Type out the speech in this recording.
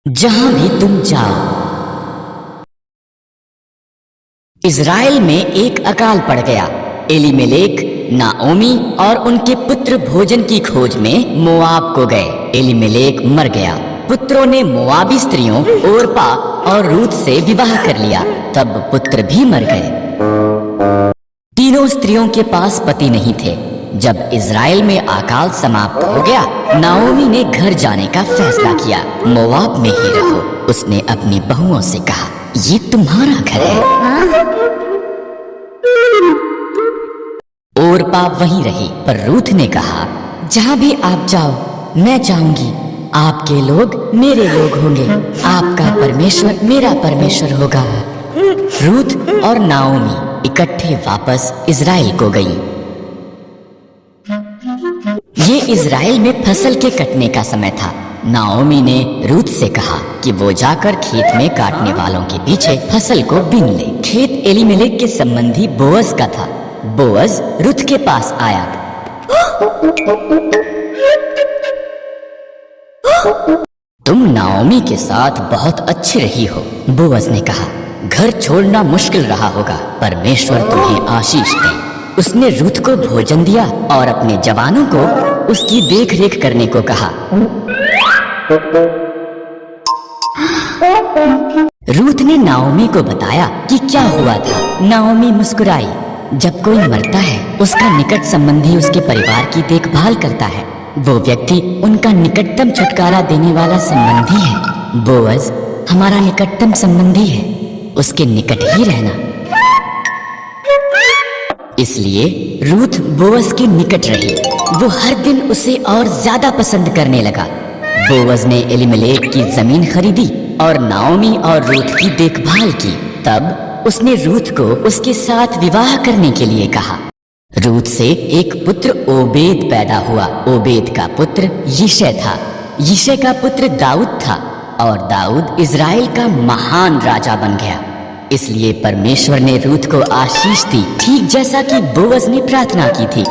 जहां भी तुम जाओ। इज़राइल में एक अकाल पड़ गया। एलीमेलेक, नाओमी और उनके पुत्र भोजन की खोज में मोआब को गए। एलीमेलेक मर गया। पुत्रों ने मोआबी स्त्रियों ओरपा और रूत से विवाह कर लिया। तब पुत्र भी मर गए। तीनों स्त्रियों के पास पति नहीं थे। जब इज़राइल में अकाल समाप्त हो गया, नाओमी ने घर जाने का फैसला किया। मोआब में ही रहो। उसने अपनी बहुओं से कहा, ये तुम्हारा घर है। ओरपा वहीं रही, पर रूथ ने कहा, जहां भी आप जाओ मैं जाऊंगी। आपके लोग मेरे लोग होंगे, आपका परमेश्वर मेरा परमेश्वर होगा। रूथ और नाओमी इकट्ठे वापस इज़राइल को गईं। ये इज़राइल में फसल के कटने का समय था। नाओमी ने रूथ से कहा कि वो जाकर खेत में काटने वालों के पीछे फसल को बीन ले। खेत एलीमेलेक के संबंधी बोअज का था। बोअज रूथ के पास आया। तुम नाओमी के साथ बहुत अच्छी रही हो, बोअज ने कहा। घर छोड़ना मुश्किल रहा होगा, परमेश्वर तुम्हें आशीष दे। उसने रूथ को भोजन दिया और अपने जवानों को उसकी देखरेख करने को कहा। रूथ ने नाओमी को बताया कि क्या हुआ था। नाओमी मुस्कुराई। जब कोई मरता है, उसका निकट संबंधी उसके परिवार की देखभाल करता है। वो व्यक्ति उनका निकटतम छुटकारा देने वाला संबंधी है। बोअज हमारा निकटतम संबंधी है, उसके निकट ही रहना। इसलिए रूथ बोअज के निकट रही। वो हर दिन उसे और ज्यादा पसंद करने लगा। बोअज ने एलीमेलेक की जमीन खरीदी और नाओमी और रूथ की देखभाल की। तब उसने रूथ को उसके साथ विवाह करने के लिए कहा। रूथ से एक पुत्र ओबेद पैदा हुआ। ओबेद का पुत्र यिशै था। यिशै का पुत्र दाऊद था और दाऊद इज़राइल का महान राजा बन गया। इसलिए परमेश्वर ने रूथ को आशीष दी, ठीक जैसा कि बोअज ने प्रार्थना की थी।